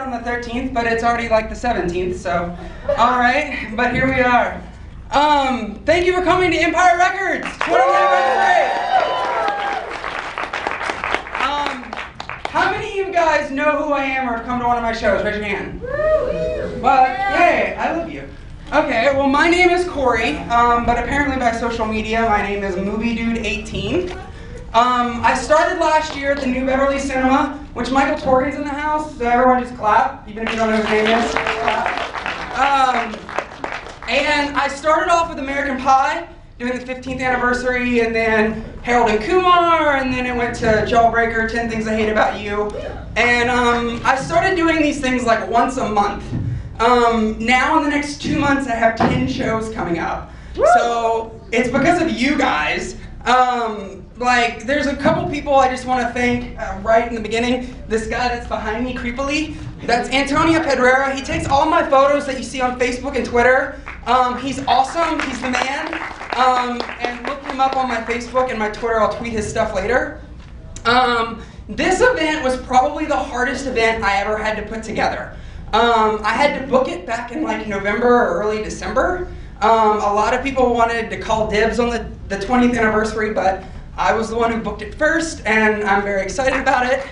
On the 13th, but it's already like the 17th, so alright, but here we are. Thank you for coming to Empire Records 20th anniversary! How many of you guys know who I am or have come to one of my shows? Raise your hand. But, yay, I love you. Okay, well my name is Corey, but apparently by social media my name is Moviedude18. I started last year at the New Beverly Cinema, which Michael Torgan's in the house, so everyone just clap, even if you don't know who his name is. And I started off with American Pie, doing the 15th anniversary, and then Harold and Kumar, and then it went to Jawbreaker, 10 Things I Hate About You. And I started doing these things like once a month. Now in the next 2 months I have 10 shows coming up. So it's because of you guys. Like, there's a couple people I just want to thank right in the beginning. This guy that's behind me creepily, that's Antonio Pedrera. He takes all my photos that you see on Facebook and Twitter. He's awesome, he's the man. And look him up on my Facebook and my Twitter, I'll tweet his stuff later. This event was probably the hardest event I ever had to put together. I had to book it back in like November or early December. A lot of people wanted to call dibs on the 20th anniversary, but I was the one who booked it first, and I'm very excited about it.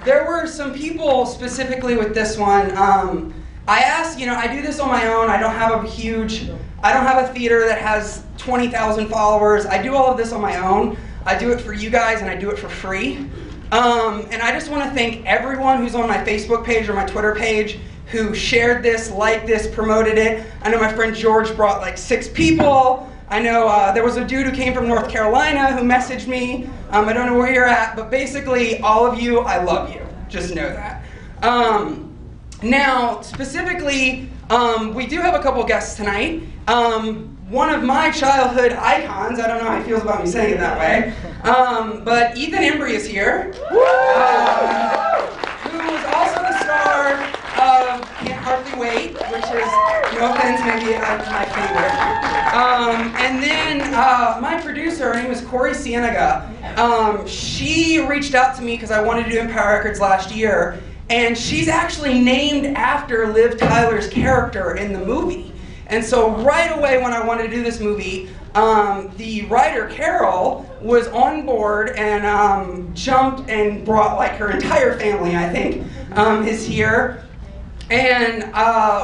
There were some people specifically with this one. I asked, I do this on my own. I don't have a theater that has 20,000 followers. I do all of this on my own. I do it for you guys, and I do it for free. And I just want to thank everyone who's on my Facebook page or my Twitter page who shared this, liked this, promoted it. I know my friend George brought like 6 people. I know there was a dude who came from North Carolina who messaged me. I don't know where you're at, but basically all of you, I love you. Just know that. Now, specifically, we do have a couple guests tonight. One of my childhood icons, I don't know how he feels about me saying it that way, but Ethan Embry is here, who is also the star of Can't Hardly Wait, which is, no offense, maybe my favorite. And then my producer, her name is Corey Cienega. She reached out to me because I wanted to do Empire Records last year, and she's actually named after Liv Tyler's character in the movie. And so right away when I wanted to do this movie, the writer Carol was on board and jumped and brought like her entire family, I think, is here. And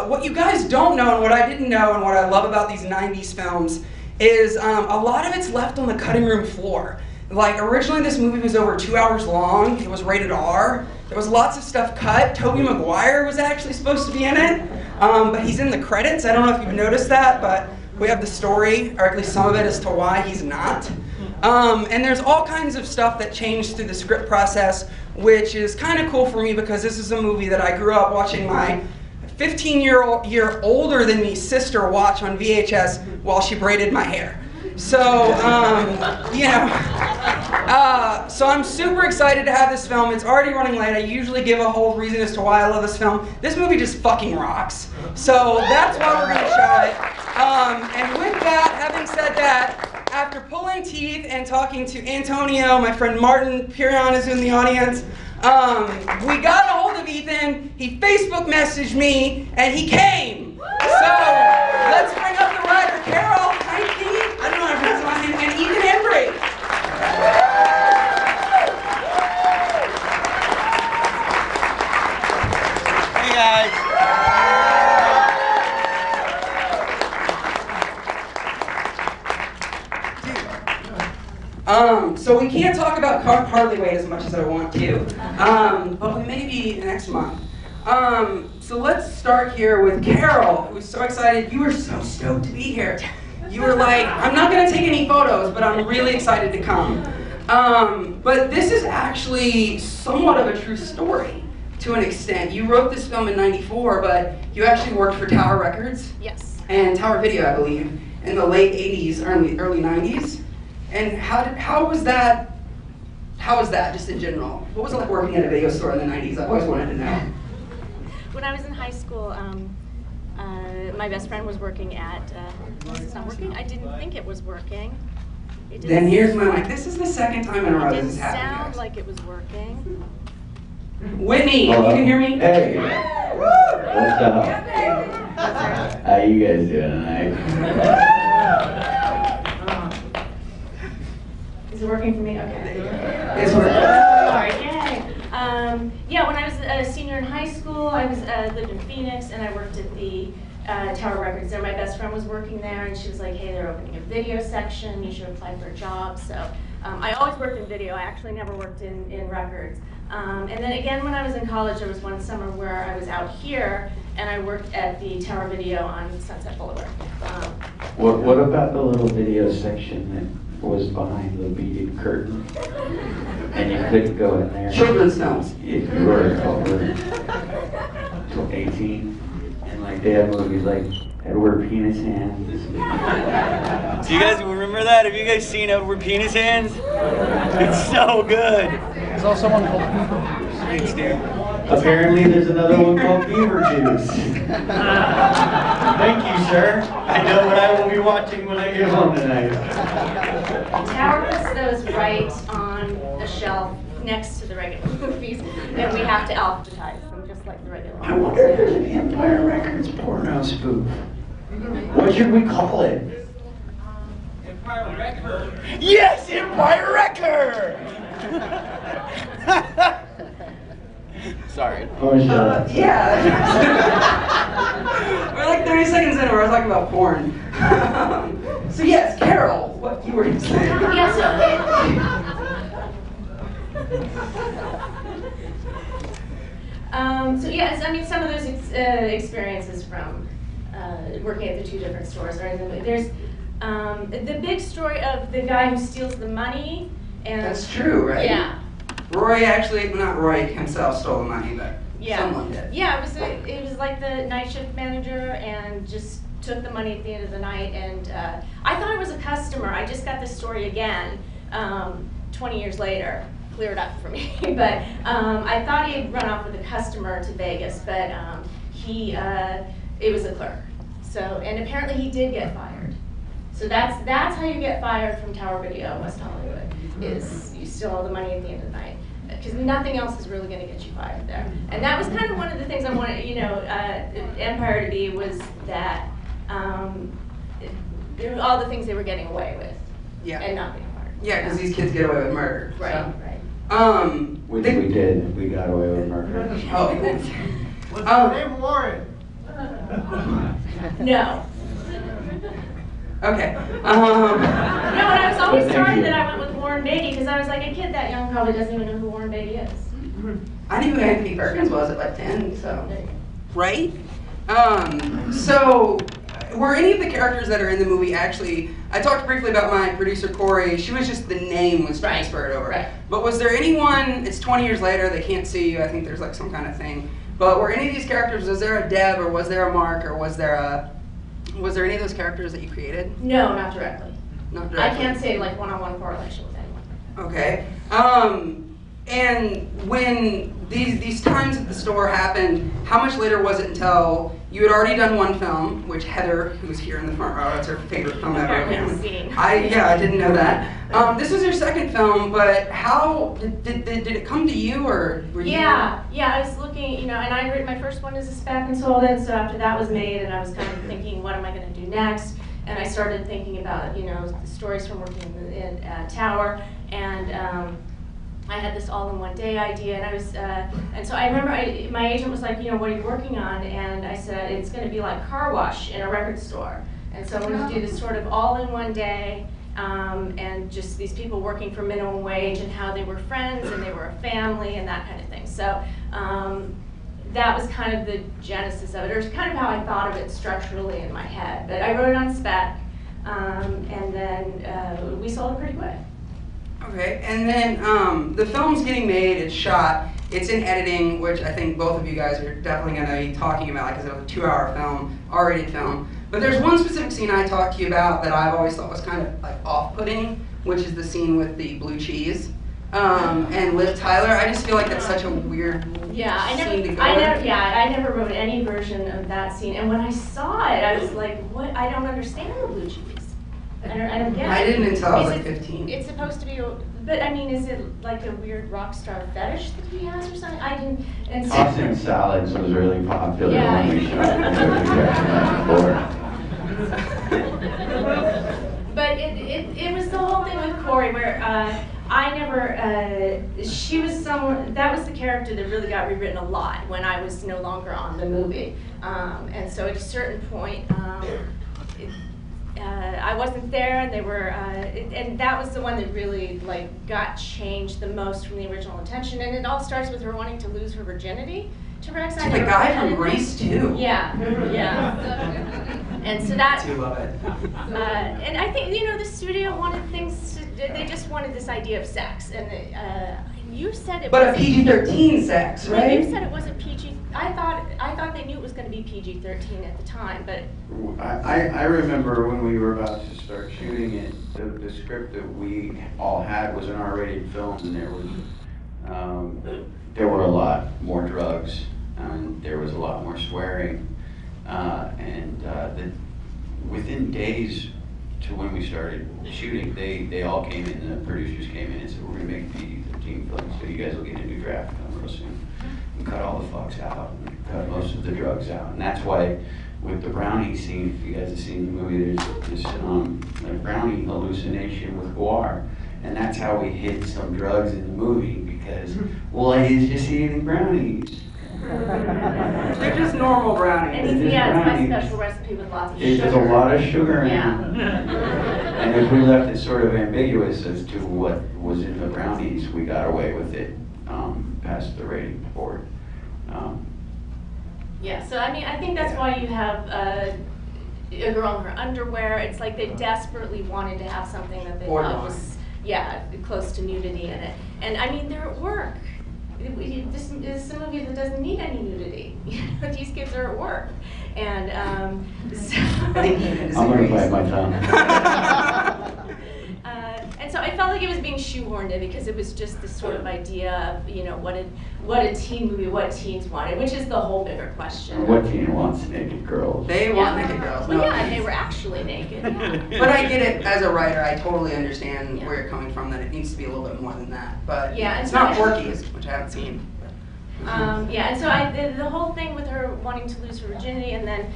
what you guys don't know and what I didn't know and what I love about these 90s films is a lot of it's left on the cutting room floor. Like originally this movie was over 2 hours long, it was rated R. There was lots of stuff cut. Tobey Maguire was actually supposed to be in it, but he's in the credits. I don't know if you've noticed that, but we have the story, or at least some of it as to why he's not. And there's all kinds of stuff that changed through the script process, which is kind of cool for me because this is a movie that I grew up watching my 15-year older than me sister watch on VHS while she braided my hair. So, so I'm super excited to have this film. It's already running late. I usually give a whole reason as to why I love this film. This movie just fucking rocks. So that's why we're going to show it. And with that, having said that, after pulling teeth and talking to Antonio, my friend Martin Pirion is in the audience, we got a hold of Ethan, he Facebook messaged me, and he came. So let's bring up the writer, Carol Heikkinen, I don't know how to pronounce my name, and Ethan Embry. Hey guys. So we can't talk about Hardly Wait as much as I want to, but maybe next month. So let's start here with Carol, who's so excited. You were so stoked to be here. You were like, I'm not going to take any photos, but I'm really excited to come. But this is actually somewhat of a true story to an extent. You wrote this film in '94, but you actually worked for Tower Records. Yes. And Tower Video, I believe, in the late '80s, early '90s. And how was that just in general? What was it like working at a video store in the '90s? I've always wanted to know. When I was in high school, my best friend was working at, it's not working? I didn't think it was working. Then here's my mic. This is the second time in a row this has happened. It didn't sound like it was working. Whitney, you can hear me? Hey. What's up? How you guys doing tonight? Is it working for me? Okay. It's working. Sorry, yay. Yeah, when I was a senior in high school, I lived in Phoenix, and I worked at the Tower Records there. My best friend was working there, and she was like, hey, they're opening a video section. You should apply for a job. So I always worked in video. I actually never worked in records. And then again, when I was in college, there was one summer where I was out here, and I worked at the Tower Video on Sunset Boulevard. What about the little video section that was behind the beaded curtain? And you couldn't go in there? Children's films. If you were over 18. And like they have movies like Edward Penis Hands. Do you guys remember that? Have you guys seen Edward Penis Hands? It's so good. There's also one called Beaver. Thanks, dude. Apparently there's another one called Beaver Juice. Thank you, sir. I know what I will be watching when I get home tonight. Tower puts those right on a shelf next to the regular movies, and we have to alphabetize them just like the regular I wonder if there's an Empire Records porno spoof. What should we call it? Empire Record. Yes, Empire Record! Sorry. Oh, shut up. Yeah. We're like 30 seconds in, we're talking about porn. So yes, Carol, what you were saying? Yeah, so yes, I mean, some of those experiences from working at the two different stores are in the movie. There's the big story of the guy who steals the money, and That's true, right? yeah, Roy actually, not Roy himself stole the money, but yeah, someone did. yeah. It was like the night shift manager, and just took the money at the end of the night. And I thought I was a customer. I just got this story again 20 years later. Cleared up for me, but I thought he had run off with a customer to Vegas, but it was a clerk. So, and apparently he did get fired. So that's how you get fired from Tower Video in West Hollywood, is you steal all the money at the end of the night, because nothing else is really going to get you fired there. And that was kind of one of the things I wanted, Empire to be, was that all the things they were getting away with, Yeah. and not being fired. Yeah, because these kids get away with murder. Right, So. right. Which we did. We got away with murder. Oh. What's your name, Warren? No. Okay. No, and I was always Thank sorry you. that I went with Warren Beatty, because I was like, a kid that young probably doesn't even know who Warren Beatty is. I knew who Anthony Perkins was at like 10, so. There you go. Right? So, were any of the characters that are in the movie actually, I talked briefly about my producer Corey, she was just, the name was Right. transferred over. Right. But was there anyone, it's 20 years later, they can't see you, I think there's like some kind of thing, but were any of these characters, was there a Deb, or was there a Mark, or was there any of those characters that you created? No, not directly. Not directly. I can't say like one-on-one correlation with anyone. Okay. And when these times at the store happened, how much later was it until you had already done one film, which Heather, who's here in the front row, that's her favorite film ever. Apparently I've seen. I didn't know that. This was your second film, but how did it come to you, or were you? Yeah, I was looking, and I'd written my first one as a spec consultant, so after that was made, and I was kind of thinking, what am I going to do next? And I started thinking about, the stories from working in Tower, and I had this all-in-one day idea, and I was, and so I remember my agent was like, what are you working on? And I said, it's going to be like car wash in a record store. And so I wanted to do this sort of all-in-one day, and just these people working for minimum wage, and how they were friends, and they were a family, and that kind of thing. So that was kind of the genesis of it, or kind of how I thought of it structurally in my head. But I wrote it on spec, and then we sold it pretty quick. Okay, and then the film's getting made, it's shot, it's in editing, which I think both of you guys are definitely going to be talking about, because it was a 2-hour film, R-rated film. But there's one specific scene I talked to you about that I've always thought was kind of like off-putting, which is the scene with the blue cheese. And Liv Tyler, I just feel like that's such a weird scene to go I never wrote any version of that scene. And when I saw it, I was like, what? I don't understand the blue cheese. I don't get it. I didn't until I was like 15. It's supposed to be, but I mean, is it like a weird rock star fetish that he has or something? I And so, Tossing salads was really popular when we shot but it was the whole thing with Corey where I never, she was someone, that was the character that really got rewritten a lot when I was no longer on the movie. And so at a certain point, I wasn't there, and they were, and that was the one that really like got changed the most from the original intention. And it all starts with her wanting to lose her virginity to Rex. To the guy from Grease too. Yeah, yeah. And so that. I do love it. And I think the studio wanted things. They just wanted this idea of sex, and you said it. But a PG-13 sex, right? You said it wasn't PG. I thought they knew it was going to be PG-13 at the time, but. I remember when we were about to start shooting it, the script that we all had was an R-rated film, and there were a lot more drugs, and there was a lot more swearing, within days to when we started shooting, they all came in, the producers came in and said, we're going to make a PG-13 film, so you guys will get a new draft come real soon. And cut all the fucks out, and cut most of the drugs out. And that's why with the brownie scene, if you guys have seen the movie, there's this like brownie hallucination with guar. And that's how we hid some drugs in the movie, because, well, he's just eating brownies. They're just normal brownies. And it's my special recipe with lots of sugar. There's a lot of sugar in it. Yeah. And if we left it sort of ambiguous as to what was in the brownies, we got away with it past the rating board. Yeah, so I mean, I think that's why you have a girl in her underwear. It's like they desperately wanted to have something that they thought was, close to nudity in it. And I mean, they're at work. This is a movie that doesn't need any nudity. These kids are at work. And so I think Ethan I'm going to disagrees. bite my tongue. And so I felt like it was being shoehorned in because it was just this sort of idea of, what a teen movie, what teens wanted, which is the whole bigger question. What teen wants naked girls? They want naked girls. Well, No. yeah, and they were actually naked. Yeah. But I get it as a writer. I totally understand where you're coming from. That it needs to be a little bit more than that. But Yeah, it's and so not Porky's, which I haven't seen. And so the whole thing with her wanting to lose her virginity, and then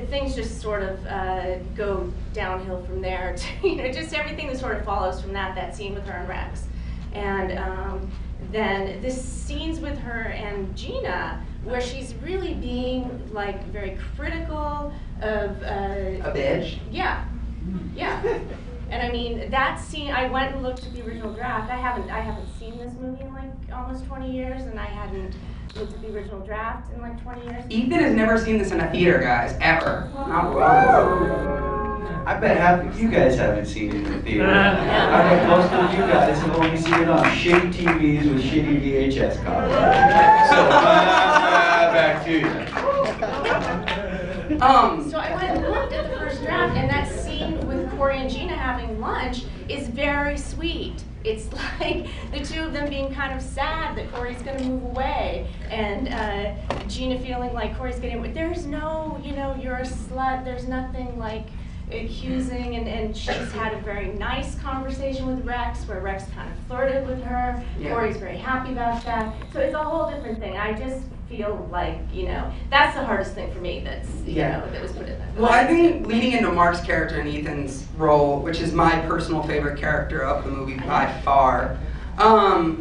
things just sort of go downhill from there. To, just everything that sort of follows from that scene with her and Rex, and then the scenes with her and Gina, where she's really being like very critical of A bitch. Yeah. And I mean, that scene, I went and looked at the original draft. I haven't seen this movie in like almost 20 years, and I hadn't looked at the original draft in like 20 years. Ethan has never seen this in a theater, guys, ever. Not once. I bet half of you guys haven't seen it in the theater. I bet most of you guys have only seen it on shitty TVs with shitty VHS copies. So, back to you. So I went and looked at the first draft, and that scene with Corey and Gina having lunch is very sweet. It's like the two of them being kind of sad that Corey's going to move away, and Gina feeling like Corey's getting away. There's no, you're a slut. There's nothing like accusing, and she's had a very nice conversation with Rex, where Rex kind of flirted with her. Yeah. Corey's very happy about that. So it's a whole different thing. I just feel like, that's the hardest thing for me that's, that was put in there. Well, I think leading into Mark's character and Ethan's role, which is my personal favorite character of the movie by far.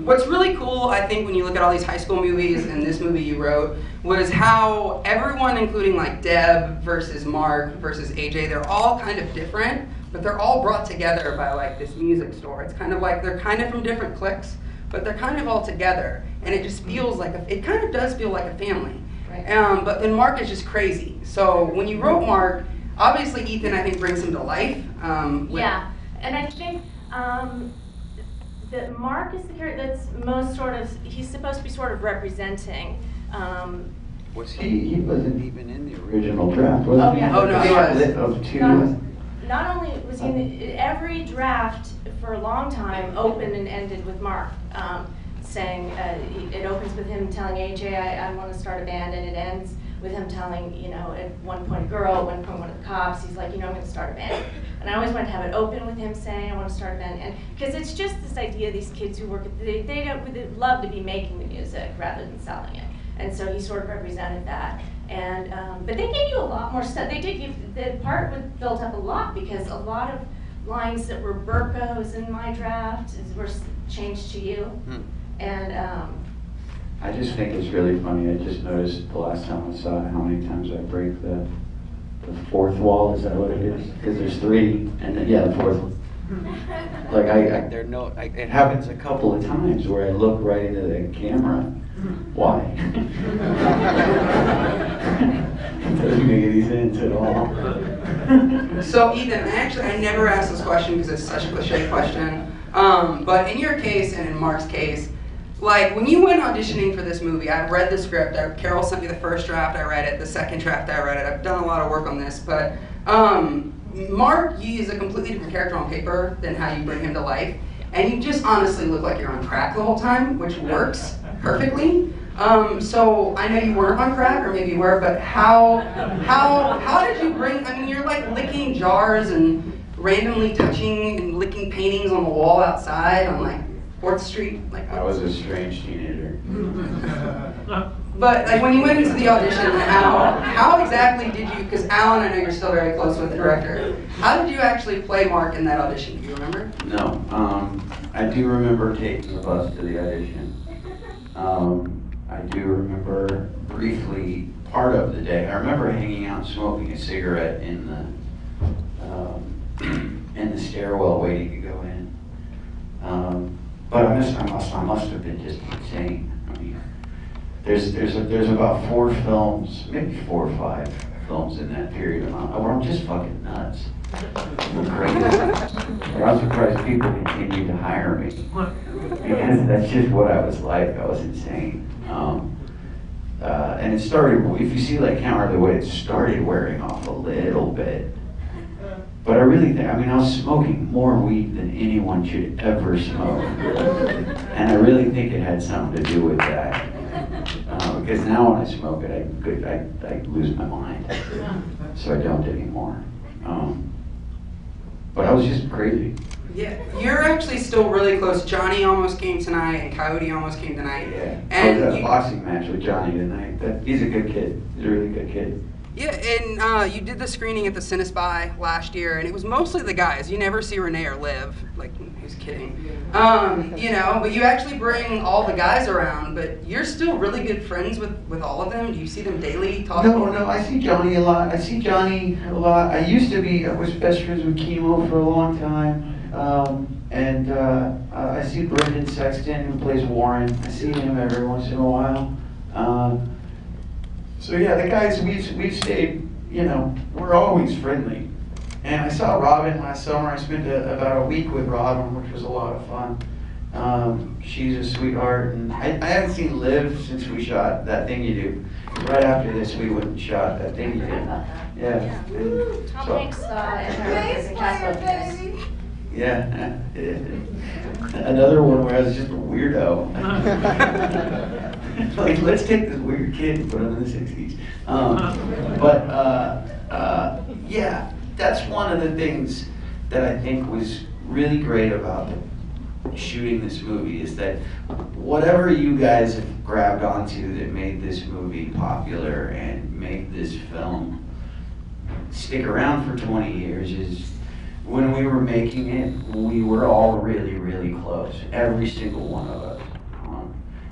What's really cool, I think, when you look at all these high school movies and this movie you wrote, was how everyone, including like Deb versus Mark versus AJ, they're all kind of different, but they're all brought together by like this music store. It's kind of like they're kind of from different cliques, but they're kind of all together, and it just feels like it kind of does feel like a family. Right. But then Mark is just crazy. So when you wrote Mark, obviously Ethan, I think, brings him to life. Yeah, and I think that Mark is the character that's most sort of, he's supposed to be sort of representing. He wasn't even in the original draft, was he? yeah. Oh, no, he was. Of two. Not only was he in every draft for a long time opened and ended with Mark saying, it opens with him telling AJ, I want to start a band, and it ends with him telling, at one point a girl, at one point one of the cops, he's like, I'm going to start a band. And I always wanted to have it open with him saying, I want to start a band. And because it's just this idea, these kids who work, they love to be making the music rather than selling it. And so he sort of represented that. And, but they gave you a lot more stuff. They did give, the part was built up a lot because a lot of lines that were Burko's in my draft were changed to you. And I just think it's really funny. I just noticed the last time I saw it how many times I break the fourth wall. Is that what it is? Because there's three, and then, yeah, the fourth one. Like it happens a couple of times where I look right into the camera. Why? It doesn't make any sense at all. So Ethan, I never asked this question because it's such a cliche question. But in your case and in Mark's case, like when you went auditioning for this movie, I've read the script. Carol sent me the first draft. I read it. The second draft, I read it. I've done a lot of work on this, but Mark, he is a completely different character on paper than how you bring him to life, and you just honestly look like you're on crack the whole time, which works perfectly. So I know you weren't on crack, or maybe you were, but how did you bring? I mean, you're like licking jars and randomly touching and licking paintings on the wall outside on like 4th Street. Like I was a strange teenager. But like when you went into the audition, how exactly did you? Because Alan, I know you're still very close with the director. How did you actually play Mark in that audition? Do you remember? No, I do remember taking the bus to the audition. I do remember briefly part of the day. I remember hanging out and smoking a cigarette in the stairwell waiting to go in. But I must have been just insane. I mean, there's about 4 films, maybe 4 or 5 films in that period of time where I'm just fucking nuts. I'm crazy. I'm surprised people continue to hire me because that's just what I was like. I was insane. And it started, if you see like Counter the Way, it started wearing off a little bit. But I really think, I mean, I was smoking more weed than anyone should ever smoke. And I really think it had something to do with that. Because now when I smoke it, I lose my mind. So I don't anymore. But I was just crazy. Yeah, you're actually still really close. Johnny almost came tonight, and Coyote almost came tonight. Yeah, and I was at a boxing match with Johnny tonight. He's a good kid. He's a really good kid. Yeah, and you did the screening at the Cinespy last year, and it was mostly the guys. You never see Renee or Liv. Like, who's kidding? You know, but you actually bring all the guys around, but you're still really good friends with all of them? Do you see them daily, talking? No, I see Johnny a lot. I used to be, I was best friends with Chemo for a long time. I see Brendan Sexton, who plays Warren. I see him every once in a while. So yeah, the guys, we've stayed, you know, we're always friendly. And I saw Robin last summer. I spent about a week with Robin, which was a lot of fun. She's a sweetheart. And I haven't seen Liv since we shot That Thing You Do. Right after this, we went and shot That Thing You Do. Yeah. Tom Hanks in the cast of this. Yeah. Another one where I was just a weirdo. Like, let's take this weird kid and put him in the 60s. Yeah, that's one of the things that I think was really great about shooting this movie is that whatever you guys have grabbed onto that made this movie popular and made this film stick around for 20 years is when we were making it, we were all really, really close, every single one of us.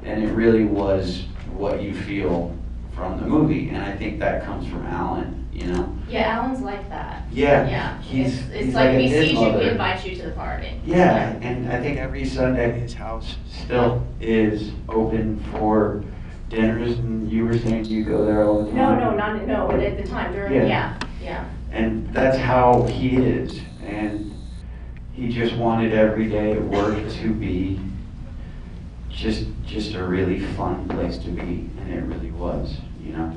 And it really was what you feel from the movie, and I think that comes from Alan, you know? Yeah, Alan's like that. Yeah. It's like we see you, we invite you to the party. Yeah, and I think every Sunday his house still is open for dinners, and you were saying you go there all the time. No, but at the time, during, yeah. And that's how he is, and he just wanted every day at work to be just a really fun place to be, and it really was, you know.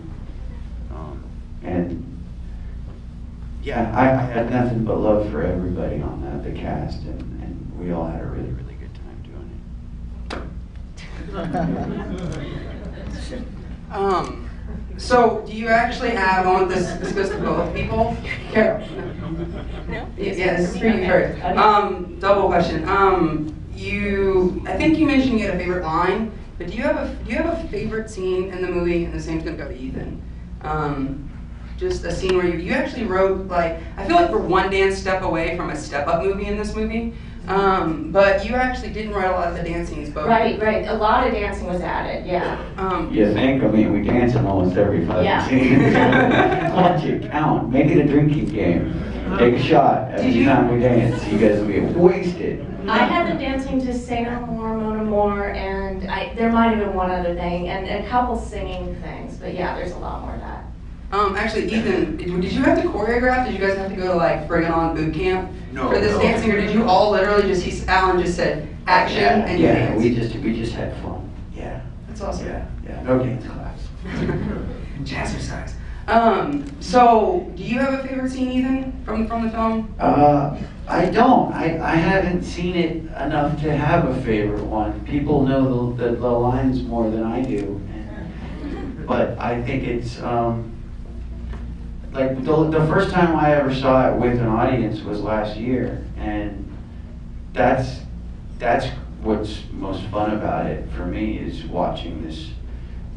And yeah, I had nothing but love for everybody on that, the cast, and we all had a really, really good time doing it. So, do you actually have, I want this goes to both people. Carol. No? Yeah, this is for you first. Double question. I think you mentioned you had a favorite line, but do you have a favorite scene in the movie? And the same's gonna go to Ethan. Just a scene where you actually wrote, like, I feel like we're one dance step away from a step-up movie in this movie, but you actually didn't write a lot of the dance scenes, but... Right. A lot of dancing was added, yeah. You think? I mean, we dance in almost every fucking Yeah. scene. Why don't you count? Make it a drinking game. Take a shot every time we dance. You guys will be wasted. I had them dancing to Say No More, Mona More, and there might have been one other thing, and a couple singing things, but yeah, there's a lot more of that. Actually, Ethan, did you have to choreograph? Did you guys have to go to, like, Bring It On boot camp for this dancing, or did you all literally just, Alan just said action and you danced? we just had fun. Yeah. That's awesome. Yeah. No dance class. Jazzercise. So, do you have a favorite scene, Ethan, from the film? I don't. I haven't seen it enough to have a favorite one. People know the lines more than I do. But I think it's, like the first time I ever saw it with an audience was last year, and that's what's most fun about it for me, is watching this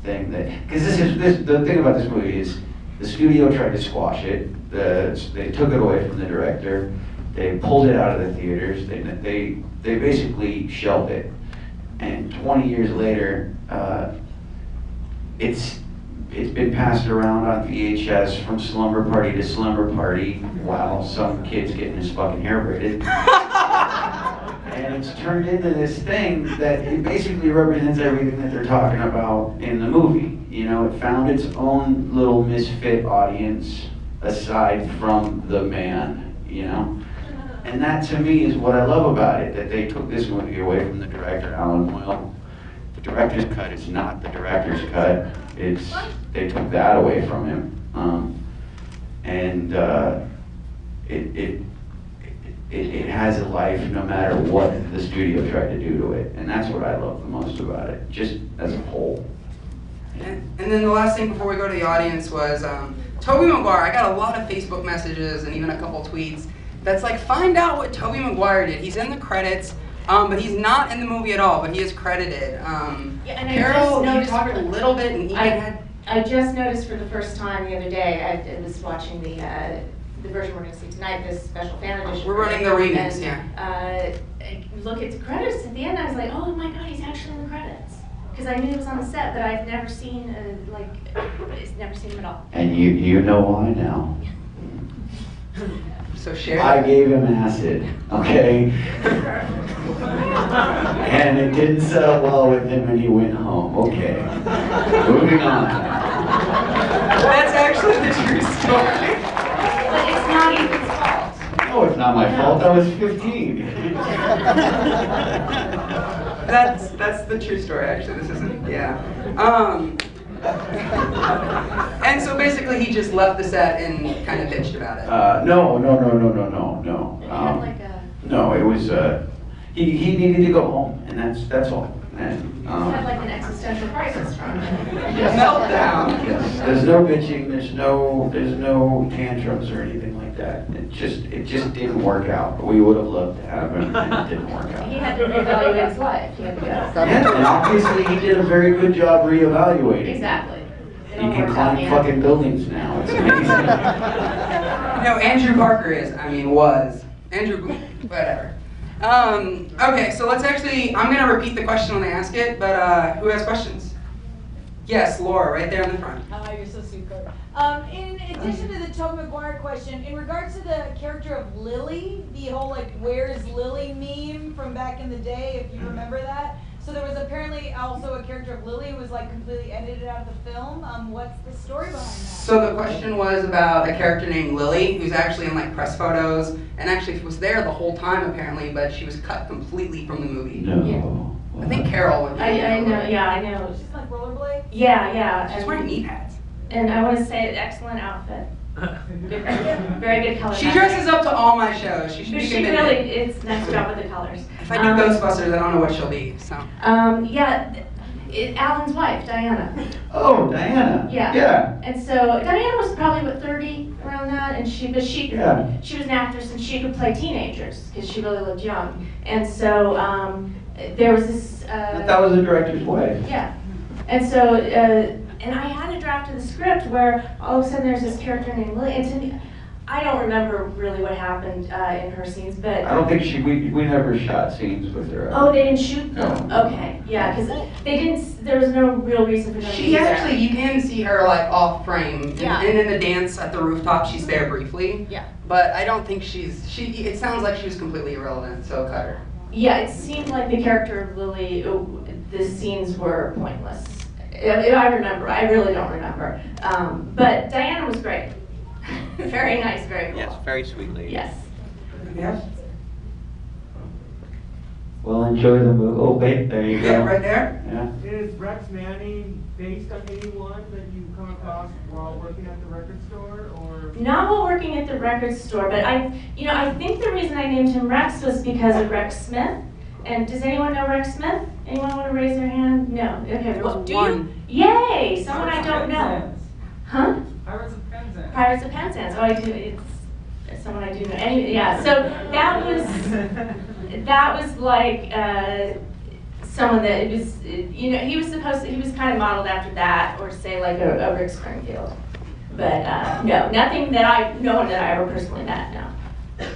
thing because the thing about this movie is the studio tried to squash it. They took it away from the director. They pulled it out of the theaters. They basically shelved it, and 20 years later, it's been passed around on VHS from slumber party to slumber party while some kid's getting his fucking hair braided. And it's turned into this thing that it basically represents everything that they're talking about in the movie. You know, it found its own little misfit audience aside from the man, you know? And that to me is what I love about it, that they took this movie away from the director, Alan Moyle. The director's cut is not the director's cut. They took that away from him, and it has a life no matter what the studio tried to do to it, and that's what I love the most about it, just as a whole. And then the last thing before we go to the audience was Tobey Maguire. I got a lot of Facebook messages and even a couple tweets that's like, find out what Tobey Maguire did. He's in the credits. But he's not in the movie at all, but he is credited. Yeah, and Carol, you talked a little bit, and I just noticed for the first time the other day, I was watching the version we're going to see tonight, this special fan edition. We're running the remix, yeah. I look at the credits at the end, I was like, oh my god, he's actually in the credits. Because I knew he was on the set, but I've never seen, never seen him at all. And you know why now. So share. I gave him acid, okay? And it didn't settle well with him and he went home. Okay. Moving on. That's actually the true story. But it's not Ethan's fault. No, it's not my fault. I was 15. That's the true story, actually. This isn't, yeah. And so basically he just left the set and kind of bitched about it. No. It had like a... No, it was, he needed to go home, and that's all. And, It had like an existential crisis from it. Meltdown. Yes, there's no bitching, there's no tantrums or anything like that. It just didn't work out. We would have loved to have him, and it didn't work out. He had to reevaluate his life. He had to go. Yeah, and obviously he did a very good job reevaluating. Exactly. He can climb fucking buildings now. It's amazing. No, Andrew Parker was. Andrew, whatever. Okay, so let's actually, I'm going to repeat the question when I ask it, but who has questions? Yes, Laura, right there in the front. Oh, you're so sweet, Coach. In addition to the Tobey Maguire question, in regards to the character of Lily, the whole like, where's Lily meme from back in the day, if you remember that. So there was apparently also a character of Lily who was like completely edited out of the film. What's the story behind that? So the question was about a character named Lily, who's actually in like press photos, and actually was there the whole time apparently, but she was cut completely from the movie. No. I think Carol would be. I know, yeah, I know. She's like rollerblade? Yeah. She's wearing knee pads. And I want to say, excellent outfit. Very good color. She dresses up to all my shows. She should be She committed. really, it's nice job with the colors. If I do Ghostbusters, I don't know what she'll be. So. Yeah, Alan's wife, Diana. Oh, Diana. Yeah. Yeah. And so Diana was probably what 30 around that, and she was an actress and she could play teenagers because she really looked young. And so there was this. That was the director's wife. Yeah. And so and I had a draft of the script where all of a sudden there's this character named Lily, and to me, I don't remember really what happened in her scenes, but I don't think we never shot scenes with her. oh, they didn't shoot them. No. Okay, yeah, because they didn't. There was no real reason for them. to She do that. actually, you can see her like off frame, Yeah. and in the dance at the rooftop, she's there briefly. Yeah. But I don't think it sounds like she was completely irrelevant, so cut her. Yeah, it seemed like the character of Lily, the scenes were pointless. If I remember, I really don't remember. But Diana was great. Very nice, very cool. Yes, very sweet lady. Yes. Yeah. Well, enjoy the movie. Oh, wait, there you Yeah, go. right there. Yeah. Is Rex Manning based on anyone that you come across while working at the record store, or? Not while working at the record store, but I think the reason I named him Rex was because of Rex Smith. And does anyone know Rex Smith? Anyone want to raise their hand? No. Okay. Well, do you? Yay! Someone I don't know. Huh? Pirates of Penzance. Pirates of Penzance. Oh, I do. It's someone I do know. Anyway, yeah. So that was like someone that it was. He was kind of modeled after that, or say like a Rick Springfield. But no, no one that I ever personally met. No.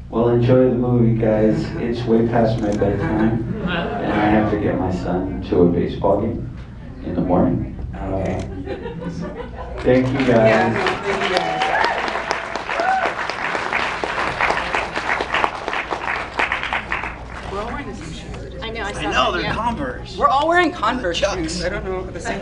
Well, enjoy the movie, guys. It's way past my bedtime, and I have to get my son to a baseball game in the morning. Thank you, guys. Yeah, no, thank you guys. We're all wearing the same shoes. I know, I saw I know, that, they're yeah. Converse. We're all wearing Converse Chucks. shoes. I don't know the same.